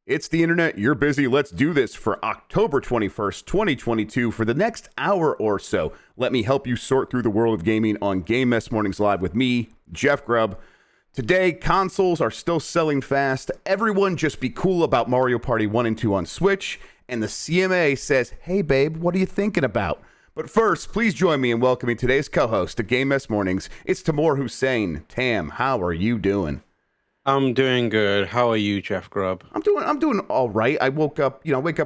It's the internet. You're busy. Let's do this for October 21st, 2022. For the next hour or so, let me help you sort through the world of gaming on Game Mess Mornings Live with me, Jeff Grubb. Today, consoles are still selling fast. Everyone just be cool about Mario Party 1 and 2 on Switch. And the CMA says, hey, babe, what are you thinking about? But first, please join me in welcoming today's co-host to Game Mess Mornings. It's Tamoor Hussain. Tam, how are you doing? I'm doing good. How are you, Jeff Grubb? I'm doing all right. I wake up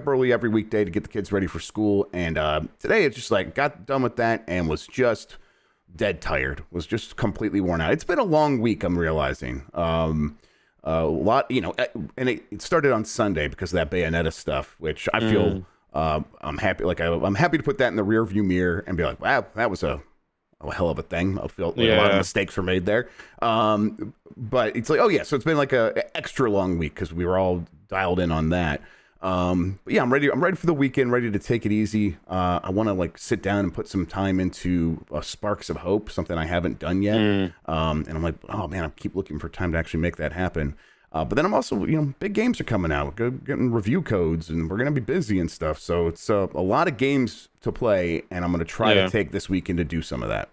early every weekday to get the kids ready for school, and today it's just like got done with that and was just dead tired. Was just completely worn out. It's been a long week. I'm realizing a lot, and it started on Sunday because of that Bayonetta stuff, which I feel I'm happy. Like I'm happy to put that in the rear view mirror and be like, wow, that was a hell of a thing. I feel like a lot of mistakes were made there. But it's like, oh yeah, so it's been like a extra long week because we were all dialed in on that. But yeah, I'm ready for the weekend, ready to take it easy. I want to like sit down and put some time into Sparks of Hope, something I haven't done yet. And I'm like, oh man, I keep looking for time to actually make that happen. But then I'm also, big games are coming out, getting review codes, and we're going to be busy and stuff. So it's a lot of games to play, and I'm going to try to take this weekend to do some of that.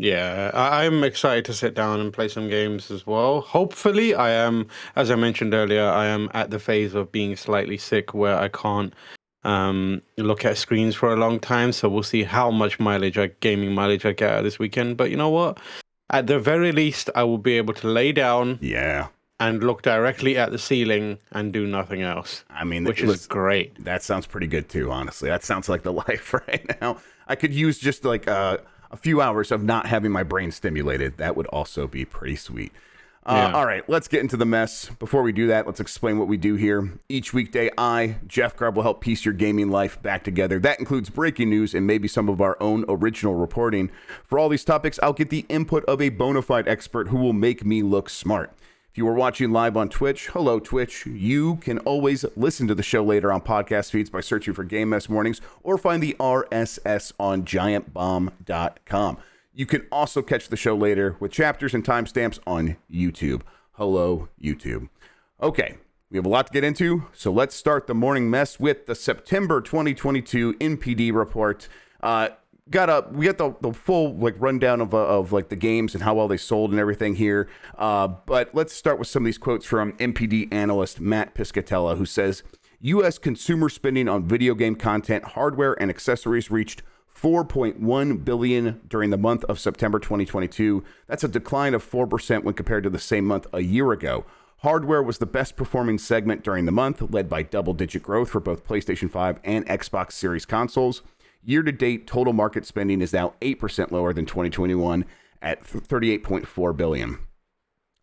Yeah, I'm excited to sit down and play some games as well. Hopefully, I am, as I mentioned earlier, I am at the phase of being slightly sick where I can't look at screens for a long time. So we'll see how much gaming mileage I get out this weekend. But you know what? At the very least, I will be able to lay down. Yeah. And look directly at the ceiling and do nothing else. I mean, which is great. That sounds pretty good too, honestly. That sounds like the life right now. I could use just like a few hours of not having my brain stimulated. That would also be pretty sweet. All right, let's get into the mess. Before we do that, let's explain what we do here. Each weekday, Jeff Grubb, will help piece your gaming life back together. That includes breaking news and maybe some of our own original reporting. For all these topics, I'll get the input of a bona fide expert who will make me look smart. If you are watching live on Twitch, hello Twitch. You can always listen to the show later on podcast feeds by searching for Game Mess Mornings or find the RSS on giantbomb.com. You can also catch the show later with chapters and timestamps on YouTube. Hello YouTube. Okay, we have a lot to get into, so let's start the morning mess with the September 2022 NPD report. We got the full like rundown of like the games and how well they sold and everything here. But let's start with some of these quotes from NPD analyst Matt Piscatella, who says U.S. consumer spending on video game content, hardware, and accessories reached $4.1 billion during the month of September 2022. That's a decline of 4% when compared to the same month a year ago. Hardware was the best performing segment during the month, led by double-digit growth for both PlayStation 5 and Xbox Series consoles. Year-to-date total market spending is now 8% lower than 2021 at $38.4 billion.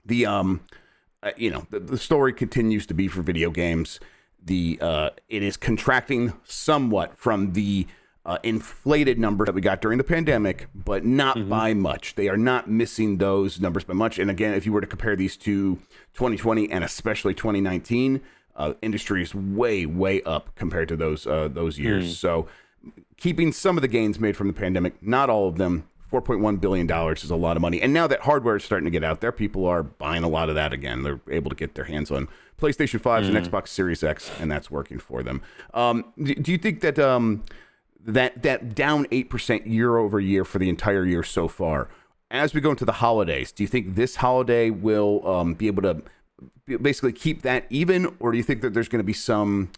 The story continues to be for video games. It is contracting somewhat from the inflated numbers that we got during the pandemic, but not by much. They are not missing those numbers by much. And again, if you were to compare these to 2020 and especially 2019, industry is way, way up compared to those years. So keeping some of the gains made from the pandemic, not all of them. $4.1 billion is a lot of money. And now that hardware is starting to get out there, people are buying a lot of that again. They're able to get their hands on PlayStation 5s and Xbox Series X, and that's working for them. Do you think that that down 8% year over year for the entire year so far, as we go into the holidays, do you think this holiday will be able to basically keep that even, or do you think that there's going to be some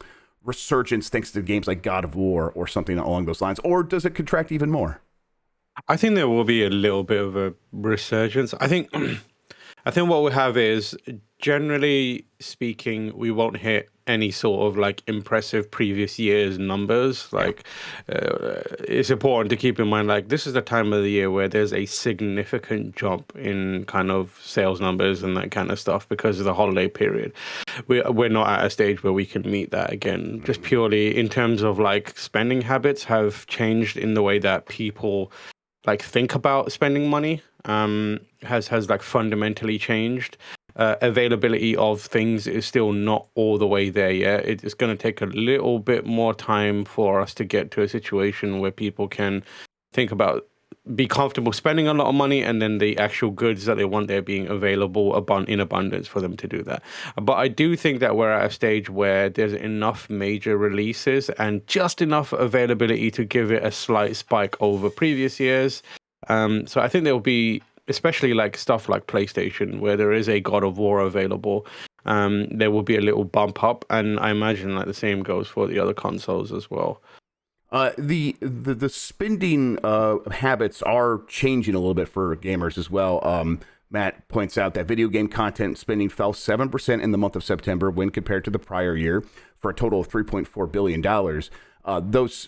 resurgence thanks to games like God of War or something along those lines, or does it contract even more? I think there will be a little bit of a resurgence. I think what we have is, generally speaking, we won't hit any sort of like impressive previous year's numbers. Like, it's important to keep in mind, like, this is the time of the year where there's a significant jump in kind of sales numbers and that kind of stuff because of the holiday period. We're not at a stage where we can meet that again, just purely in terms of like spending habits have changed in the way that people like think about spending money, has like fundamentally changed. Availability of things is still not all the way there yet. It's going to take a little bit more time for us to get to a situation where people can think about be comfortable spending a lot of money, and then the actual goods that they want there being available in abundance for them to do that. But I do think that we're at a stage where there's enough major releases and just enough availability to give it a slight spike over previous years. So I think there'll be, especially like stuff like PlayStation, where there is a God of War available, there will be a little bump up, and I imagine like the same goes for the other consoles as well. The spending habits are changing a little bit for gamers as well. Matt points out that video game content spending fell 7% in the month of September when compared to the prior year, for a total of $3.4 billion.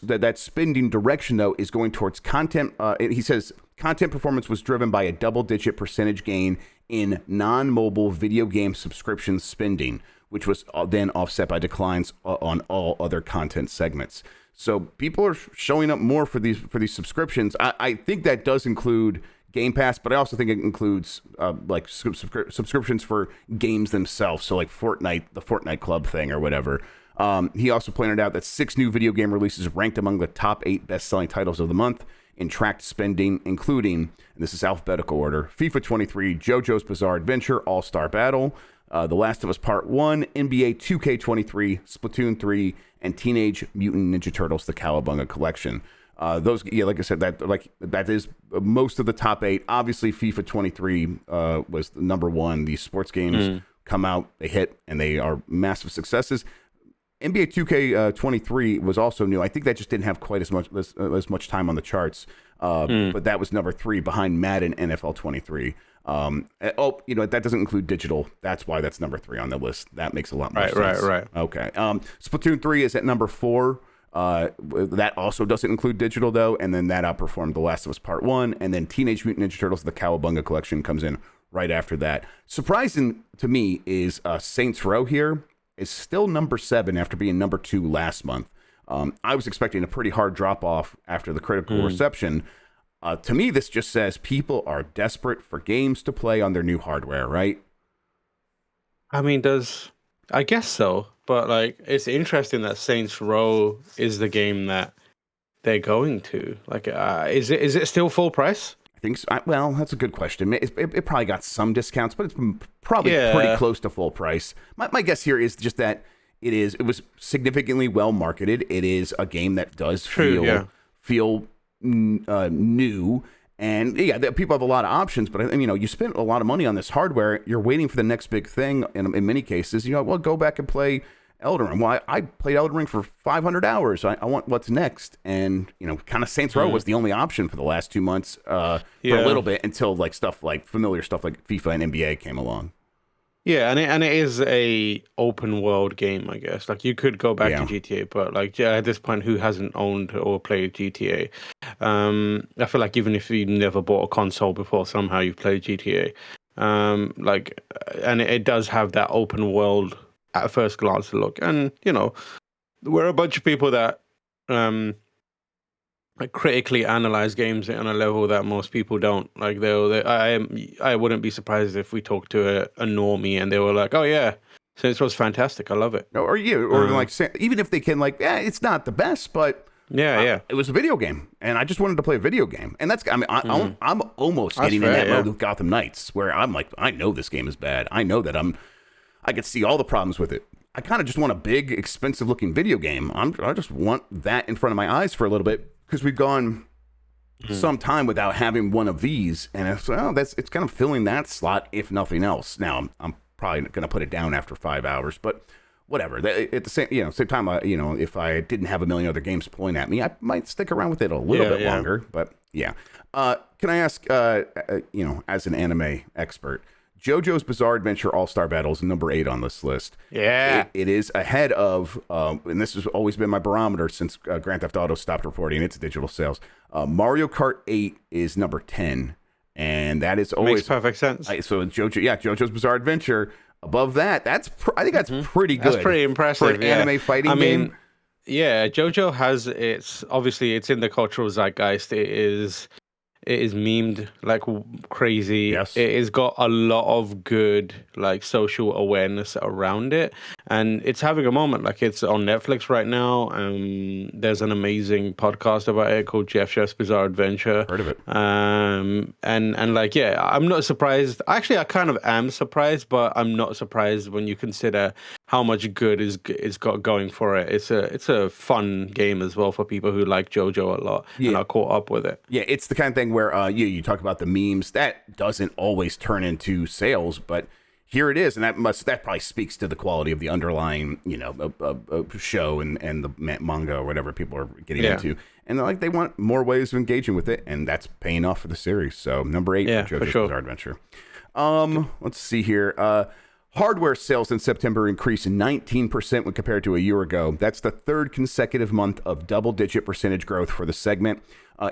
That spending direction, though, is going towards content. He says content performance was driven by a double-digit percentage gain in non-mobile video game subscription spending, which was then offset by declines on all other content segments. So people are showing up more for these subscriptions. I think that does include Game Pass, but I also think it includes like subscriptions for games themselves. So like Fortnite, the Fortnite Club thing or whatever. He also pointed out that 6 new video game releases ranked among the top 8 best-selling titles of the month in tracked spending, including, and this is alphabetical order, FIFA 23, JoJo's Bizarre Adventure, All-Star Battle, The Last of Us Part 1, NBA 2K23, Splatoon 3, and Teenage Mutant Ninja Turtles: The Cowabunga Collection. Those, yeah, like I said, that is most of the top 8. Obviously, FIFA 23 was the number one. These sports games come out, they hit, and they are massive successes. NBA 2K23 was also new. I think that just didn't have quite as much time on the charts. But that was number 3 behind Madden NFL 23. That doesn't include digital. That's why that's number 3 on the list. That makes a lot more sense. Right. Okay. Splatoon 3 is at number 4. That also doesn't include digital, though, and then that outperformed The Last of Us Part 1, and then Teenage Mutant Ninja Turtles: The Cowabunga Collection comes in right after that. Surprising to me is Saints Row here is still number 7 after being number 2 last month. I was expecting a pretty hard drop-off after the critical reception. To me, this just says people are desperate for games to play on their new hardware, right? I mean, I guess so, but like, it's interesting that Saints Row is the game that they're going to. Like, is it still full price? I think so. Well, that's a good question. It probably got some discounts, but it's probably pretty close to full price. My guess here is just that it was significantly well marketed. It is a game that does feel new, and people have a lot of options, but you spent a lot of money on this hardware. You're waiting for the next big thing. In many cases, go back and play Elden Ring. Well, I played Elden Ring for 500 hours. I want what's next, and kind of Saints Row was the only option for the last 2 months for a little bit, until familiar stuff like FIFA and NBA came along. Yeah, and it is a open world game, I guess. Like, you could go back to GTA, but like, at this point, who hasn't owned or played GTA? I feel like even if you never bought a console before, somehow you've played GTA. And it does have that open world at first glance look. And we're a bunch of people that critically analyze games on a level that most people don't. Like, I wouldn't be surprised if we talked to a normie and they were like, "Oh yeah, Saints Row's fantastic. I love it." Or even if they can, it's not the best, but it was a video game, and I just wanted to play a video game, and that's. I'm almost getting in that mode with Gotham Knights, where I'm like, I know this game is bad. I know that I could see all the problems with it. I kind of just want a big, expensive looking video game. I just want that in front of my eyes for a little bit, because we've gone some time without having one of these, and it's kind of filling that slot, if nothing else. Now, I'm probably going to put it down after 5 hours, but whatever. At the same time, if I didn't have a million other games pulling at me, I might stick around with it a little bit longer. But yeah, can I ask, as an anime expert, JoJo's Bizarre Adventure All-Star Battle is number 8 on this list. Yeah. It is ahead of, and this has always been my barometer since Grand Theft Auto stopped reporting its digital sales. Mario Kart 8 is number 10, and that is always... Makes perfect sense. So JoJo's Bizarre Adventure, above that, I think that's pretty good. That's pretty impressive, for an anime fighting game. Yeah, JoJo has it's in the cultural zeitgeist. It is memed like crazy. Yes. It has got a lot of good like social awareness around it. and it's having a moment. Like, it's on Netflix right now. There's an amazing podcast about it called Jeff's Bizarre Adventure. Heard of it. And like, yeah, I'm not surprised. Actually, I kind of am surprised, but I'm not surprised when you consider how much good it's got going for it. It's a fun game as well for people who like JoJo a lot and are caught up with it. Yeah, it's the kind of thing where you talk about the memes that doesn't always turn into sales, but here it is, and that probably speaks to the quality of the underlying show and the manga or whatever people are getting into, and they want more ways of engaging with it, and that's paying off for the series. So number 8 for JoJo's Bizarre Adventure. Let's see here. Hardware sales in September increased 19% when compared to a year ago. That's the third consecutive month of double-digit percentage growth for the segment.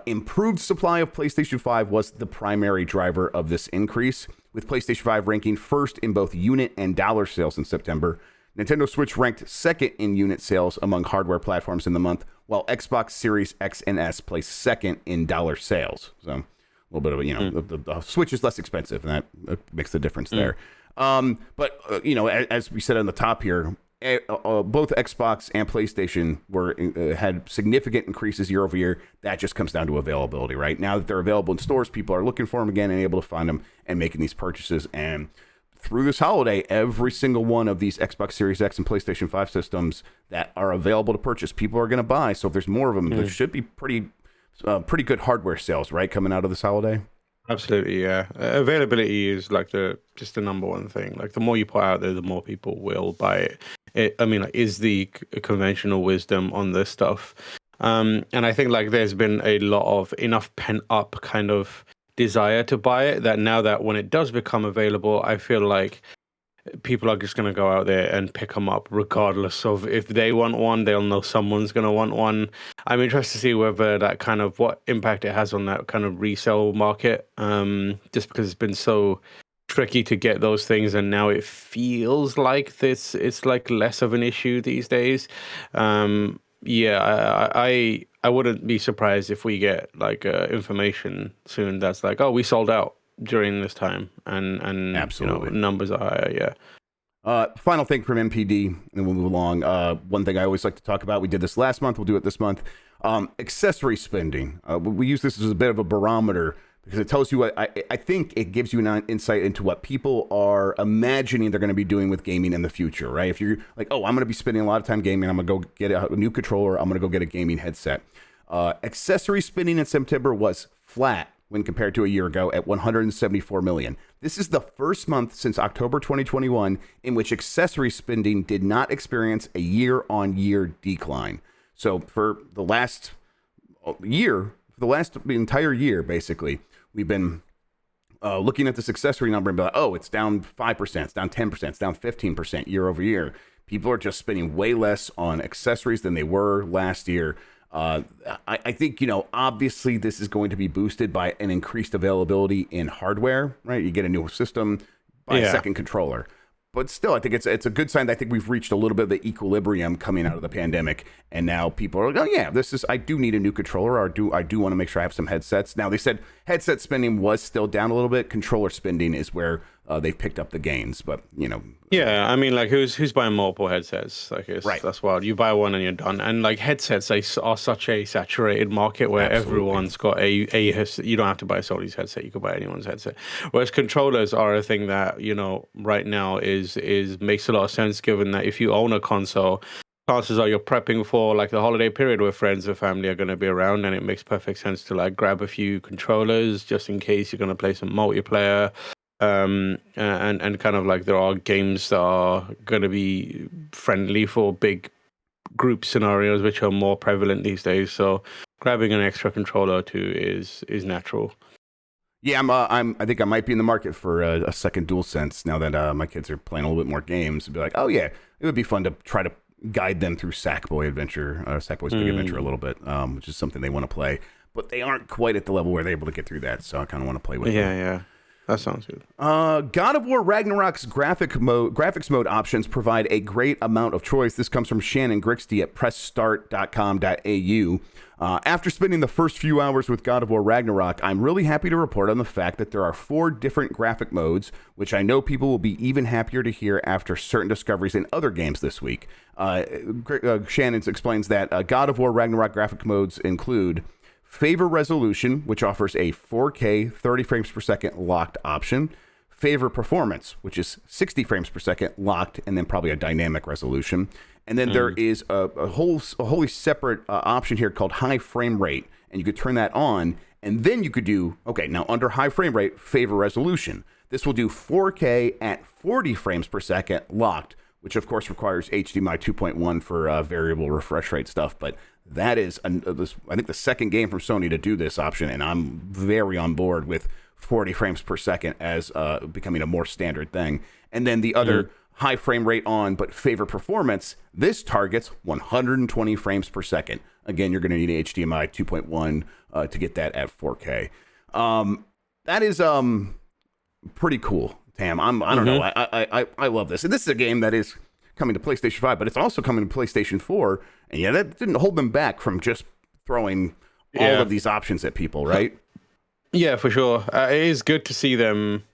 Improved supply of PlayStation 5 was the primary driver of this increase, with PlayStation 5 ranking first in both unit and dollar sales in September. Nintendo Switch ranked second in unit sales among hardware platforms in the month, while Xbox Series X and S placed second in dollar sales. So a little bit of the Switch is less expensive, and that makes the difference there. But as we said on the top here, both Xbox and PlayStation had significant increases year over year. That just comes down to availability, right? Now that they're available in stores, people are looking for them again and able to find them and making these purchases. And through this holiday, every single one of these Xbox Series X and PlayStation 5 systems that are available to purchase, people are going to buy. So if there's more of them, there should be pretty good hardware sales, right, coming out of this holiday. Absolutely, yeah. Availability is like just the number one thing. Like, the more you put out there, the more people will buy it. Is the conventional wisdom on this stuff. And I think like there's been a lot of enough pent up kind of desire to buy it that now that when it does become available, I feel like people are just going to go out there and pick them up regardless of if they want one. They'll know someone's going to want one. I'm interested to see whether that kind of what impact it has on that kind of resale market, just because it's been so tricky to get those things, and now it feels like it's like less of an issue these days. I wouldn't be surprised if we get like information soon that's like, oh, we sold out during this time, and absolutely, numbers are higher. Final thing from MPD, and we'll move along. One thing I always like to talk about, we did this last month, we'll do it this month. Accessory spending. We use this as a bit of a barometer because it tells you what I think it gives you an insight into what people are imagining they're going to be doing with gaming in the future, right? If you're like, oh, I'm going to be spending a lot of time gaming, I'm going to go get a new controller, I'm going to go get a gaming headset. Accessory spending in September was flat when compared to a year ago at $174 million. This is the first month since October 2021 in which accessory spending did not experience a year-on-year decline. So for the last year, the entire year, basically, we've been looking at this accessory number and be like, oh, it's down 5%, it's down 10%, it's down 15% year over year. People are just spending way less on accessories than they were last year. I think, obviously this is going to be boosted by an increased availability in hardware, right? You get a new system, buy a second controller. But still, I think it's a good sign that I think we've reached a little bit of the equilibrium coming out of the pandemic. And now people are like, oh, yeah, I do need a new controller, or I do want to make sure I have some headsets. Now, they said headset spending was still down a little bit. Controller spending is where they've picked up the gains, but yeah, I mean, like, who's buying multiple headsets? Like, right. That's wild. You buy one and you're done. And like, headsets are such a saturated market where everyone's got a you don't have to buy Sony's headset, you can buy anyone's headset. Whereas controllers are a thing that right now is makes a lot of sense, given that if you own a console, chances are you're prepping for like the holiday period where friends or family are going to be around, and it makes perfect sense to like grab a few controllers just in case you're going to play some multiplayer. And kind of like there are games that are going to be friendly for big group scenarios, which are more prevalent these days. So grabbing an extra controller too is natural. Yeah, I think I might be in the market for a second DualSense now that my kids are playing a little bit more games. And be like, oh yeah, it would be fun to try to guide them through Sackboy's Big Adventure a little bit, which is something they want to play, but they aren't quite at the level where they're able to get through that. So I kind of want to play with them. Yeah. That sounds good. God of War Ragnarok's graphics mode options provide a great amount of choice. This comes from Shannon Grixty at pressstart.com.au. After spending the first few hours with God of War Ragnarok, I'm really happy to report on the fact that there are 4 different graphic modes, which I know people will be even happier to hear after certain discoveries in other games this week. Shannon explains that God of War Ragnarok graphic modes include Favor Resolution, which offers a 4K 30 frames per second locked option. Favor Performance, which is 60 frames per second locked, and then probably a dynamic resolution. And then there is a wholly separate option here called High Frame Rate, and you could turn that on, and then you could do, now under High Frame Rate, Favor Resolution. This will do 4K at 40 frames per second locked, which of course requires HDMI 2.1 for variable refresh rate stuff, but that is, I think, the second game from Sony to do this option, and I'm very on board with 40 frames per second as becoming a more standard thing. And then the other high frame rate on, but Favor Performance, this targets 120 frames per second. Again, you're going to need HDMI 2.1 to get that at 4K. That is pretty cool, Tam. I don't know. I love this. And this is a game that is coming to PlayStation 5, but it's also coming to PlayStation 4. And yeah, that didn't hold them back from just throwing all of these options at people, right? Yeah, for sure. It is good to see them.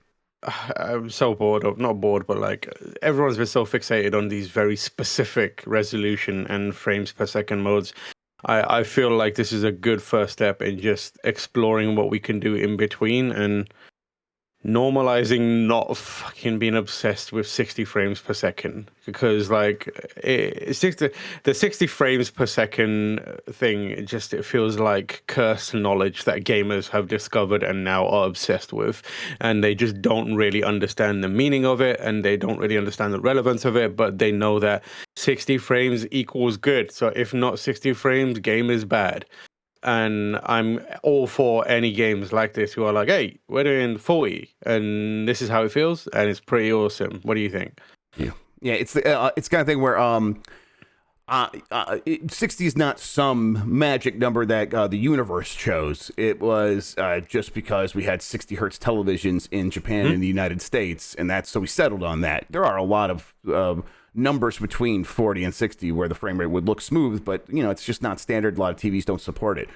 I'm so bored of, not bored, but like everyone's been so fixated on these very specific resolution and frames per second modes. I feel like this is a good first step in just exploring what we can do in between and normalizing not fucking being obsessed with 60 frames per second, because like the 60 frames per second thing, it feels like cursed knowledge that gamers have discovered and now are obsessed with, and they just don't really understand the meaning of it, and they don't really understand the relevance of it, but they know that 60 frames equals good. So if not 60 frames, game is bad. And I'm all for any games like this who are like, hey, we're doing 40, and this is how it feels, and it's pretty awesome. What do you think? Yeah, it's the it's kind of thing where 60 is not some magic number that the universe chose. It was just because we had 60 hertz televisions in Japan and the United States, and so we settled on that. There are a lot of numbers between 40 and 60 where the frame rate would look smooth, but it's just not standard. A lot of TVs don't support it.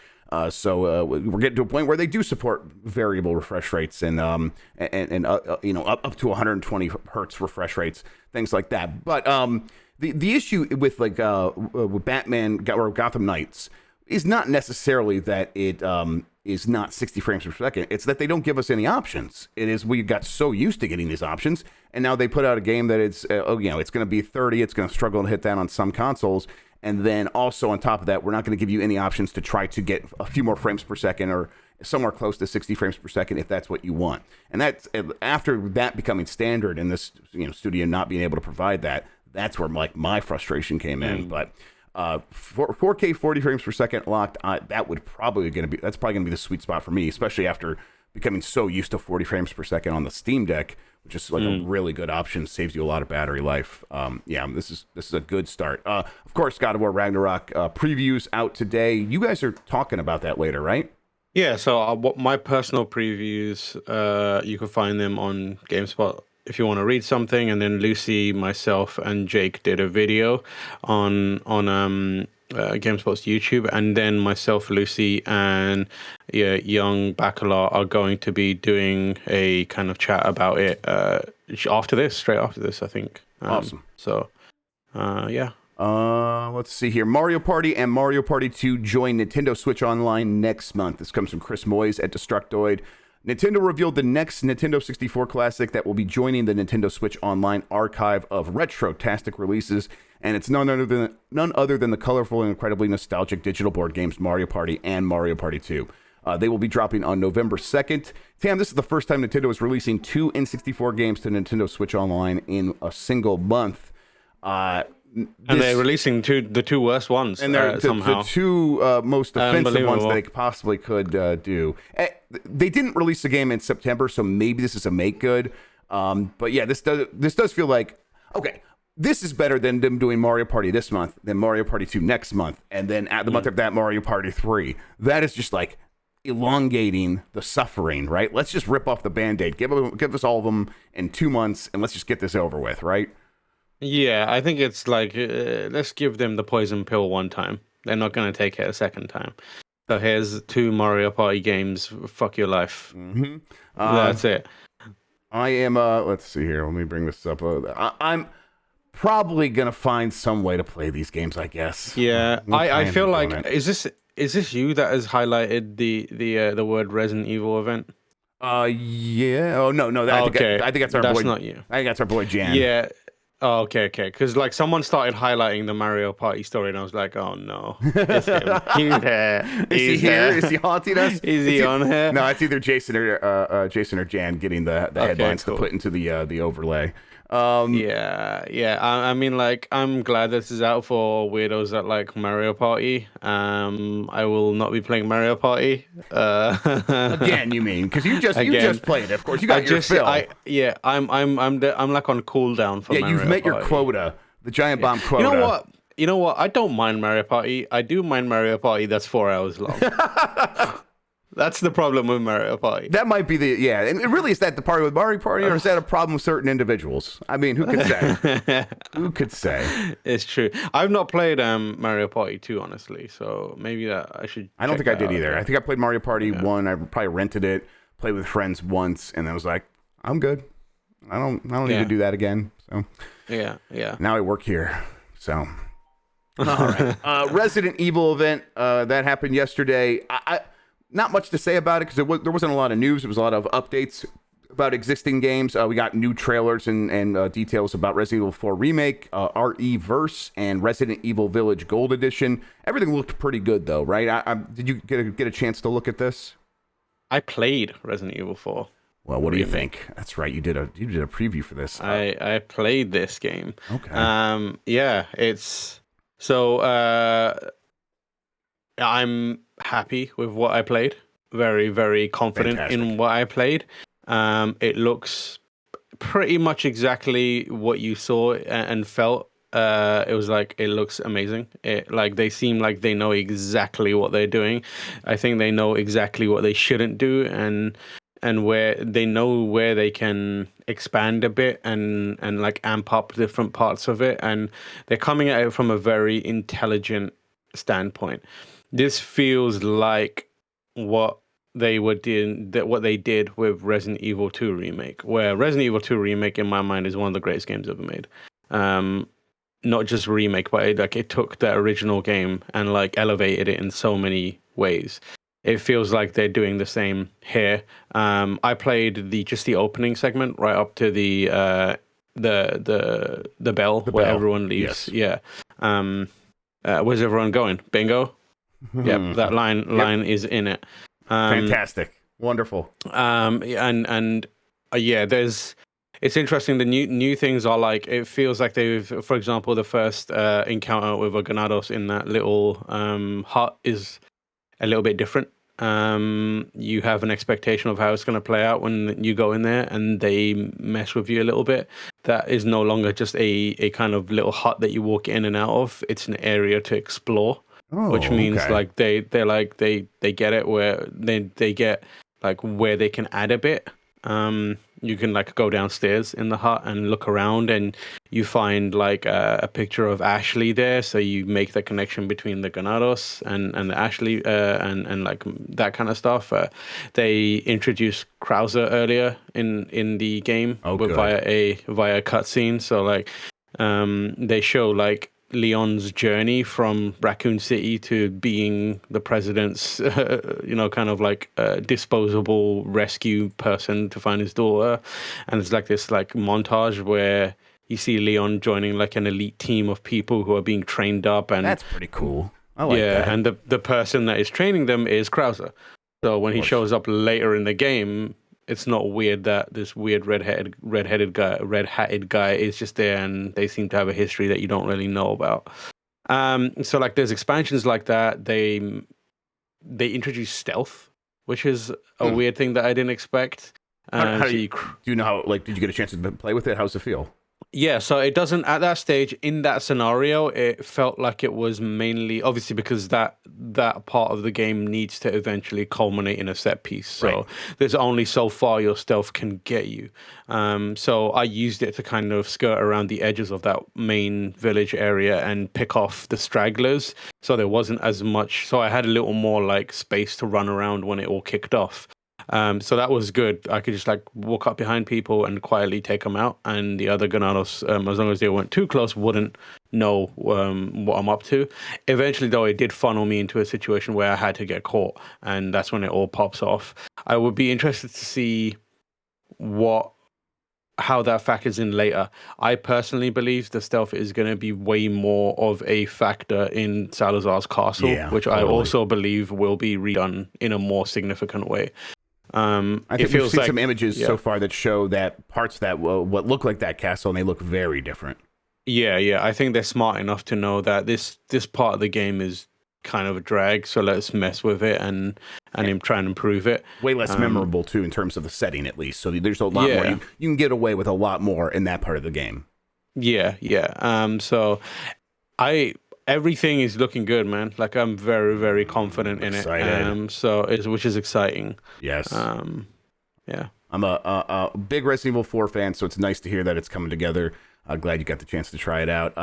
So we're getting to a point where they do support variable refresh rates and up to 120 hertz refresh rates, things like that. But the issue with with Batman or Gotham Knights is not necessarily that it is not 60 frames per second. It's that they don't give us any options. It is we got so used to getting these options, and now they put out a game that it's it's going to be 30. It's going to struggle to hit that on some consoles, and then also on top of that, we're not going to give you any options to try to get a few more frames per second or somewhere close to 60 frames per second if that's what you want. And that's after that becoming standard and this studio not being able to provide that. That's where my frustration came in, but. 4K 40 frames per second locked, that's probably going to be the sweet spot for me, especially after becoming so used to 40 frames per second on the Steam Deck, which is like a really good option, saves you a lot of battery life. This is a good start. Of course, God of War Ragnarok previews out today. You guys are talking about that later, right? Yeah, so my personal previews, you can find them on GameSpot if you want to read something, and then Lucy, myself, and Jake did a video on GameSpot's YouTube, and then myself, Lucy, and young Bacala are going to be doing a kind of chat about it straight after this, I think. Awesome. So, yeah. Let's see here. Mario Party and Mario Party 2 join Nintendo Switch Online next month. This comes from Chris Moyes at Destructoid. Nintendo revealed the next Nintendo 64 classic that will be joining the Nintendo Switch Online archive of retro-tastic releases, and it's none other than the colorful and incredibly nostalgic digital board games Mario Party and Mario Party 2. They will be dropping on November 2nd. Tam, this is the first time Nintendo is releasing 2 N64 games to Nintendo Switch Online in a single month. And they're releasing the two worst ones, and they're somehow. The two most offensive ones that they possibly could do. They didn't release the game in September, so maybe this is a make good. But yeah, this does feel like, okay, this is better than them doing Mario Party this month, then Mario Party 2 next month, and then at the month of that, Mario Party 3. That is just like elongating the suffering, right? Let's just rip off the Band-Aid. Give us all of them in 2 months, and let's just get this over with, right? Yeah, I think it's like let's give them the poison pill one time. They're not going to take it a second time. So here's 2 Mario Party games. Fuck your life. Mm-hmm. That's it. I am. Let's see here. Let me bring this up. I'm probably gonna find some way to play these games, I guess. Yeah, I feel like is this you that has highlighted the word Resident Evil event? Yeah. Oh no. I think that's our boy. That's not you. I think that's our boy Jan. Yeah. Oh, okay. Because like someone started highlighting the Mario Party story, and I was like, oh no, it's him. He's here. Is he here? Is he haunting us? Is he on here? No, it's either Jason or Jan getting the headlines to put into the overlay. Yeah. I mean, like, I'm glad this is out for weirdos that like Mario Party. I will not be playing Mario Party. Again, you mean? Because you just played it. Of course, you got your fill. I'm like on cooldown for Mario you've met Party. your quota, the giant bomb quota. You know what? I don't mind Mario Party. I do mind Mario Party that's 4 hours long. That's the problem with Mario Party. That might be and really, is that the part with Mario Party, or is that a problem with certain individuals? I mean, who could say? Who could say? It's true. I've not played Mario Party 2, honestly, so maybe that I should. I don't think I did either. I think I played Mario Party 1. I probably rented it, played with friends once, and I was like, I'm good. I don't need to do that again. So yeah. Now I work here, so. All right. Resident Evil event that happened yesterday. I not much to say about it because there wasn't a lot of news. There was a lot of updates about existing games. We got new trailers and details about Resident Evil 4 Remake, RE Verse, and Resident Evil Village Gold Edition. Everything looked pretty good, though, right? Did you get a chance to look at this? I played Resident Evil 4. Well, what do you think? That's right. You did a preview for this. I played this game. Okay. Yeah, it's so. I'm happy with what I played. Very, very confident in what I played. It looks pretty much exactly what you saw and felt. It was like, it looks amazing. They seem like they know exactly what they're doing. I think they know exactly what they shouldn't do and where they know where they can expand a bit and like amp up different parts of it. And they're coming at it from a very intelligent standpoint. This feels like what they did with Resident Evil 2 Remake, where Resident Evil 2 Remake, in my mind, is one of the greatest games ever made. Not just remake, but it took the original game and like elevated it in so many ways. It feels like they're doing the same here. I played the opening segment right up to the bell where everyone leaves. Yes. Yeah. Where's everyone going? Bingo. Yep, that line is in it. Fantastic, wonderful. It's interesting. The new things are like, it feels like they've, for example, the first encounter with a Granados in that little hut is a little bit different. You have an expectation of how it's going to play out when you go in there, and they mess with you a little bit. That is no longer just a kind of little hut that you walk in and out of. It's an area to explore. Which means like they get it, where they get like where they can add a bit. You can like go downstairs in the hut and look around, and you find like a picture of Ashley there. So you make the connection between the Granados and the Ashley and like that kind of stuff. They introduced Krauser earlier in the game via a cutscene. So like they show like Leon's journey from Raccoon City to being the president's, kind of like disposable rescue person to find his daughter. And it's like this like montage where you see Leon joining like an elite team of people who are being trained up. And that's pretty cool. I like that. And the person that is training them is Krauser. So when he shows up later in the game, it's not weird that this weird red-hatted guy is just there, and they seem to have a history that you don't really know about. So like there's expansions like that. They introduce stealth, which is a weird thing that I didn't expect. Do you know how? Like, did you get a chance to play with it? How's it feel? Yeah, so it doesn't at that stage in that scenario. It felt like it was mainly obviously because that part of the game needs to eventually culminate in a set piece. So Right. there's only so far your stealth can get you. So I used it to kind of skirt around the edges of that main village area and pick off the stragglers. So there wasn't as much. So I had a little more like space to run around when it all kicked off. So that was good. I could just like walk up behind people and quietly take them out, and the other Ganados, as long as they weren't too close, wouldn't know what I'm up to. Eventually, though, it did funnel me into a situation where I had to get caught, and that's when it all pops off. I would be interested to see how that factors in later. I personally believe the stealth is going to be way more of a factor in Salazar's castle, which I also believe will be redone in a more significant way. I think we've seen some images so far that show that parts that what look like that castle, and they look very different. Yeah. I think they're smart enough to know that this part of the game is kind of a drag, so let's mess with it and try and improve it. Way less memorable too in terms of the setting, at least. So there's a lot more. You can get away with a lot more in that part of the game. Yeah. So everything is looking good, man. Like I'm very, very confident in it. Which is exciting. Yes. Yeah. I'm a big Resident Evil 4 fan, so it's nice to hear that it's coming together. Glad you got the chance to try it out.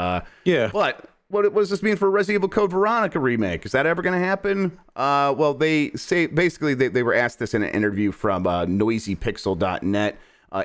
But what does this mean for Resident Evil Code Veronica remake? Is that ever going to happen? Well, they say basically they were asked this in an interview from noisypixel.net.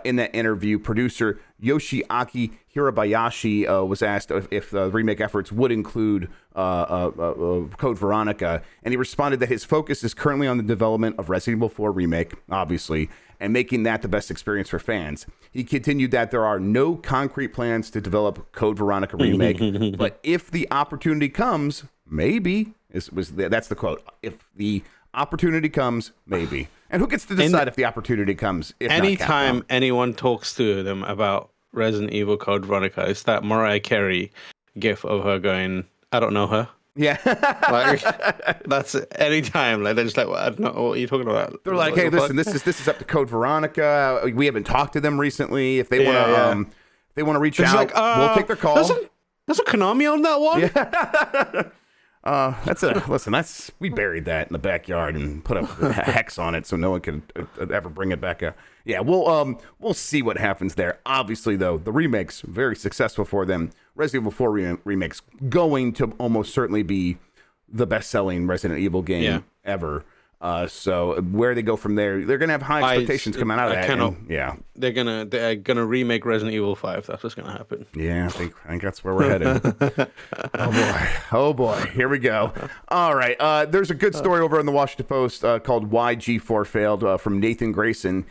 In that interview, producer Yoshiaki Hirabayashi was asked if the remake efforts would include Code Veronica, and he responded that his focus is currently on the development of Resident Evil 4 Remake, obviously, and making that the best experience for fans. He continued that there are no concrete plans to develop Code Veronica Remake, but if the opportunity comes, maybe. That's the quote. If the opportunity comes, maybe. And who gets to decide if the opportunity comes? Anytime anyone talks to them about Resident Evil Code Veronica, it's that Mariah Carey gif of her going, I don't know her. Yeah. Like, that's anytime. Like, they're just like, well, I don't know what are you talking about. They're like, hey, listen, this is up to Code Veronica. We haven't talked to them recently. If they want to reach out, like, we'll take their call. There's a Konami on that one? Yeah. We buried that in the backyard and put a hex on it so no one could ever bring it back. We'll see what happens there. Obviously, though, the remake's very successful for them. Resident Evil 4 remake's going to almost certainly be the best-selling Resident Evil game ever. So where they go from there, they're gonna have high expectations coming out of that. They're gonna remake Resident Evil 5. That's what's gonna happen. Yeah, I think that's where we're headed. Oh boy, here we go. All right, there's a good story over in the Washington Post called "Why G4 Failed" from Nathan Grayson.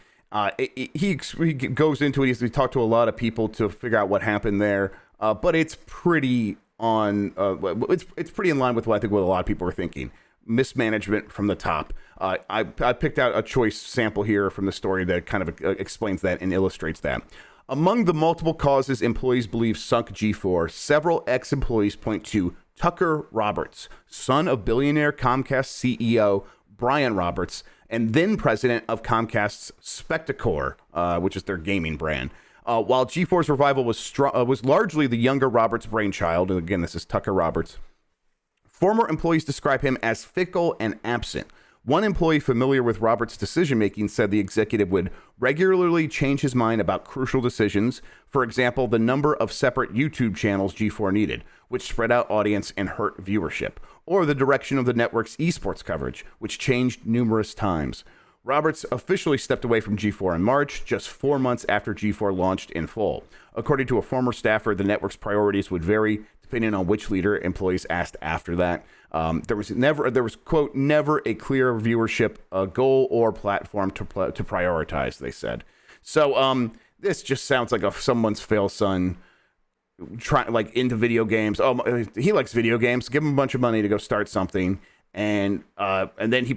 He goes into it. He talked to a lot of people to figure out what happened there, but it's pretty it's pretty in line with what I think what a lot of people are thinking. Mismanagement from the top. I picked out a choice sample here from the story that kind of explains that and illustrates that. Among the multiple causes employees believe sunk G4, several ex-employees point to Tucker Roberts, son of billionaire Comcast CEO Brian Roberts, and then president of Comcast's Spectacor, which is their gaming brand. While G4's revival was largely the younger Roberts' brainchild, and again, this is Tucker Roberts, former employees describe him as fickle and absent. One employee familiar with Roberts' decision-making said the executive would regularly change his mind about crucial decisions. For example, the number of separate YouTube channels G4 needed, which spread out audience and hurt viewership, or the direction of the network's esports coverage, which changed numerous times. Roberts officially stepped away from G4 in March, just 4 months after G4 launched in full. According to a former staffer, the network's priorities would vary depending on which leader employees asked after that. There was quote, never a clear viewership goal or platform to prioritize, they said. So this just sounds like someone's fail son into video games. Oh, he likes video games. Give him a bunch of money to go start something. And then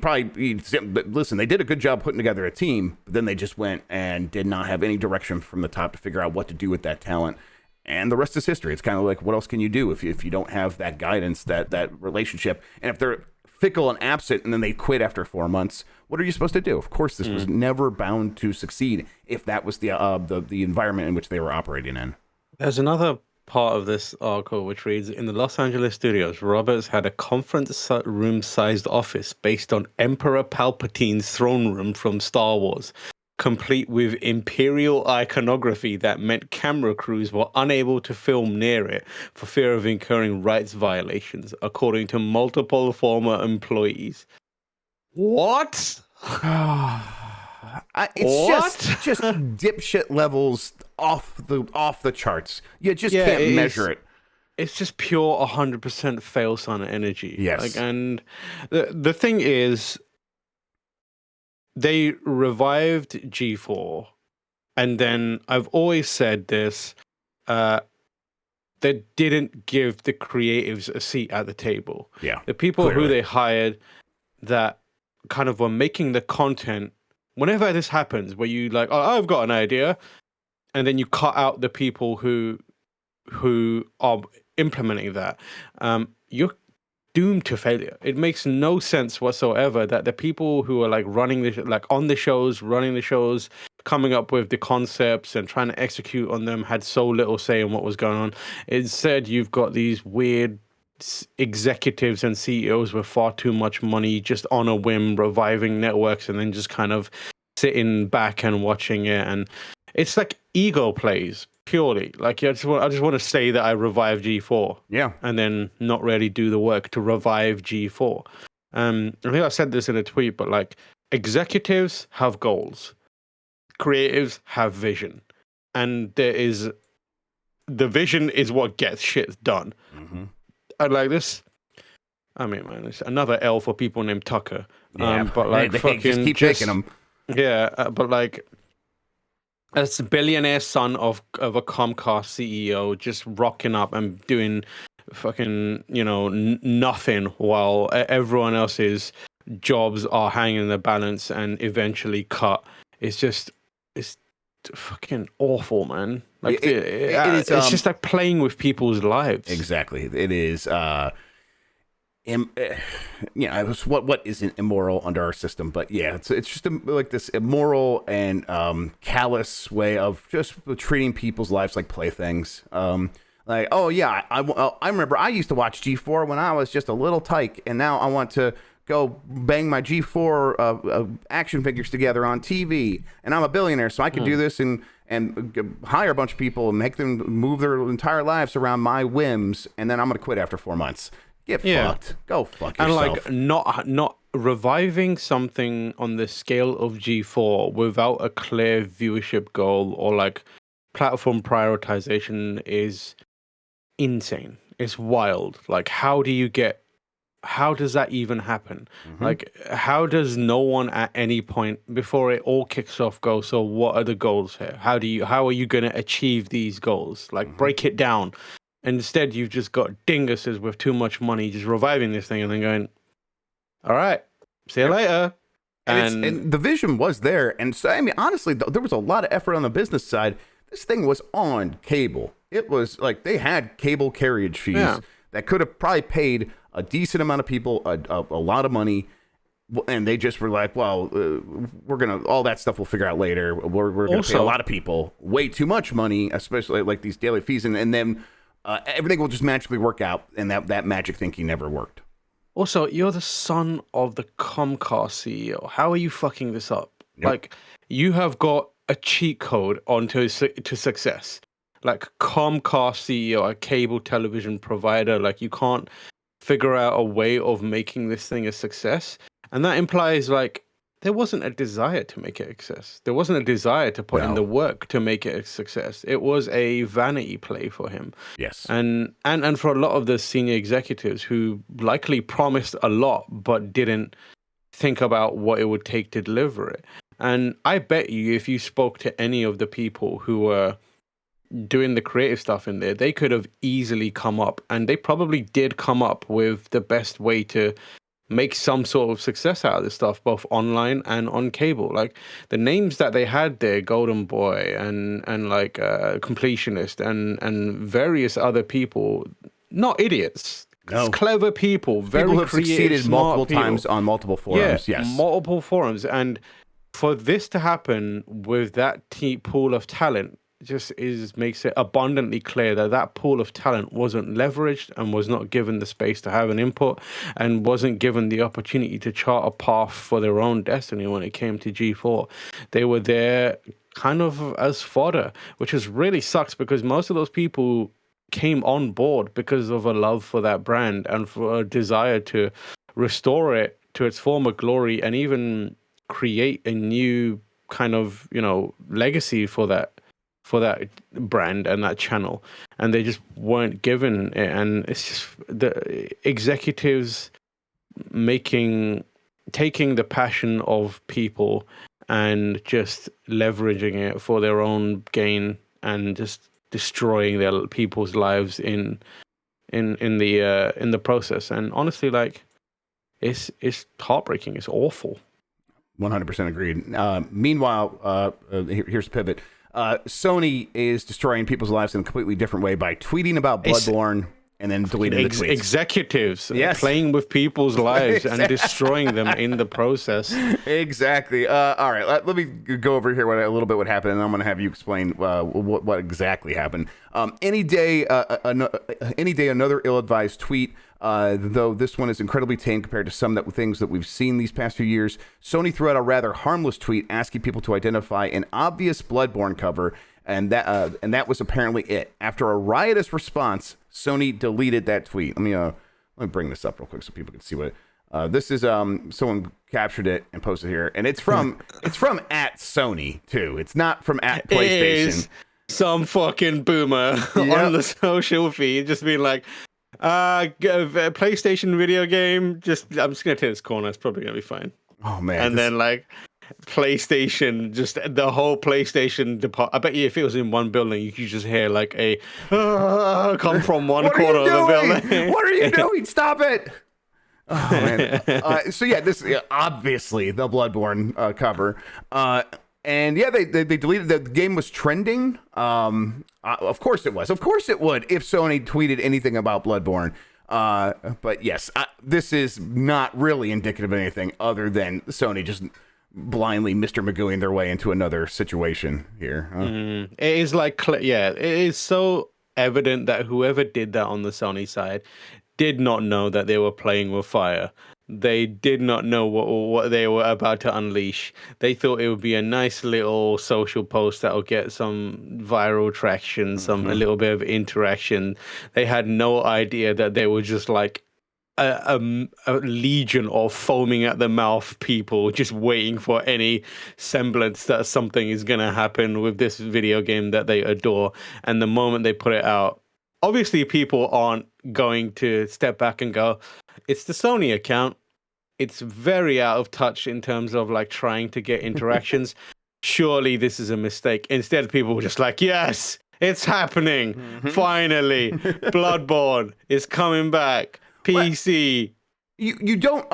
listen, they did a good job putting together a team, but then they just went and did not have any direction from the top to figure out what to do with that talent. And the rest is history. It's kind of like, what else can you do if you don't have that guidance, that relationship? And if they're fickle and absent and then they quit after 4 months, what are you supposed to do? Of course, this was never bound to succeed if that was the environment in which they were operating in. There's another part of this article which reads, in the Los Angeles studios, Roberts had a conference room-sized office based on Emperor Palpatine's throne room from Star Wars, complete with imperial iconography that meant camera crews were unable to film near it for fear of incurring rights violations, according to multiple former employees. What? It's just dipshit levels off the charts. You just can't measure it. It's just pure 100% fail son energy. Yes. Like, and the thing is, they revived G4, and then I've always said this, they didn't give the creatives a seat at the table. Yeah. The people clearly. who they hired that kind of were making the content, whenever this happens, where you like, oh, I've got an idea, and then you cut out the people who are implementing that, you're doomed to failure. It makes no sense whatsoever that the people who are like running running the shows, coming up with the concepts and trying to execute on them had so little say in what was going on. Instead, you've got these weird executives and CEOs with far too much money just on a whim reviving networks and then just kind of sitting back and watching it. And it's like ego plays purely. Like, I just want to say that I revived G4. Yeah. And then not really do the work to revive G4. I think I said this in a tweet, but like, executives have goals, creatives have vision, and the vision is what gets shit done. Mm-hmm. And like this, I mean, man, it's another L for people named Tucker. Yeah, but like, they fucking just keep taking them. Yeah, but like, as a billionaire son of a Comcast CEO, just rocking up and doing fucking, nothing while everyone else's jobs are hanging in the balance and eventually cut. It's fucking awful, man. Like, it's just like playing with people's lives. Exactly. It is. What isn't immoral under our system, but yeah, it's just like this immoral and callous way of just treating people's lives like playthings. Like, oh yeah, I remember I used to watch G4 when I was just a little tyke, and now I want to go bang my G4 action figures together on TV, and I'm a billionaire, so I could do this and hire a bunch of people and make them move their entire lives around my whims, and then I'm gonna quit after 4 months. Get fucked. Go fuck yourself. And like, not reviving something on the scale of G4 without a clear viewership goal or like platform prioritization is insane. It's wild. Like, how does that even happen? Mm-hmm. Like, how does no one at any point before it all kicks off go, so what are the goals here? How are you going to achieve these goals? Like, break it down. And instead, you've just got dinguses with too much money just reviving this thing and then going, all right, see you later. And the vision was there. And so, I mean, honestly, there was a lot of effort on the business side. This thing was on cable. It was like they had cable carriage fees that could have probably paid a decent amount of people a lot of money. And they just were like, well, we're going to, all that stuff we'll figure out later. We're going to pay a lot of people way too much money, especially like these daily fees. And then everything will just magically work out, and that magic thinking never worked. Also, you're the son of the Comcast CEO. How are you fucking this up? Yep. Like, you have got a cheat code to success. Like, Comcast CEO, a cable television provider, like, you can't figure out a way of making this thing a success. And that implies, like, there wasn't a desire to make it a success. There wasn't a desire to put in the work to make it a success. It was a vanity play for him. Yes. And for a lot of the senior executives who likely promised a lot but didn't think about what it would take to deliver it. And I bet you if you spoke to any of the people who were doing the creative stuff in there, they could have easily come up, and they probably did come up with the best way to make some sort of success out of this stuff, both online and on cable. Like, the names that they had there, Golden Boy and like Completionist and various other people, not idiots, clever people, very people who have creative, succeeded multiple times on multiple forums. Yes, multiple forums. And for this to happen with that pool of talent, just makes it abundantly clear that that pool of talent wasn't leveraged and was not given the space to have an input and wasn't given the opportunity to chart a path for their own destiny when it came to G4. They were there kind of as fodder, which is really sucks because most of those people came on board because of a love for that brand and for a desire to restore it to its former glory and even create a new kind of, legacy for that brand and that channel, and they just weren't given it. And it's just the executives taking the passion of people and just leveraging it for their own gain and just destroying their people's lives in the process. And honestly, like, it's heartbreaking. It's awful. 100% agreed. Meanwhile, here's the pivot. Sony is destroying people's lives in a completely different way by tweeting about Bloodborne and then deleting the tweets. Executives playing with people's lives and destroying them in the process. Exactly. All right, let me go over here a little bit what happened, and I'm going to have you explain what exactly happened. Any day, another ill-advised tweet. Though this one is incredibly tame compared to some things that we've seen these past few years. Sony threw out a rather harmless tweet asking people to identify an obvious Bloodborne cover, and that was apparently it. After a riotous response, Sony deleted that tweet. Let me bring this up real quick so people can see what this is. Someone captured it and posted here, and it's from at Sony too. It's not from at PlayStation. It is some fucking boomer on the social feed just being like, PlayStation video game. I'm just gonna take this corner. It's probably gonna be fine. Oh man! And then like PlayStation, just the whole PlayStation department. I bet you if it was in one building, you could just hear like a come from one corner of the building. What are you doing? Stop it! Oh man! So yeah, this is obviously the Bloodborne cover. And yeah, they deleted the game was trending. Of course it was. Of course it would if Sony tweeted anything about Bloodborne. But yes, this is not really indicative of anything other than Sony just blindly Mr. Magooing their way into another situation here. It is like, it is so evident that whoever did that on the Sony side did not know that they were playing with fire. They did not know what they were about to unleash. They thought it would be a nice little social post that will get some viral traction, a little bit of interaction. They had no idea that they were just like a legion of foaming at the mouth people just waiting for any semblance that something is going to happen with this video game that they adore. And the moment they put it out, obviously people aren't going to step back and go, it's the Sony account. It's very out of touch in terms of like trying to get interactions. Surely this is a mistake. Instead, people were just like, yes, it's happening. Finally, Bloodborne is coming back. PC. You don't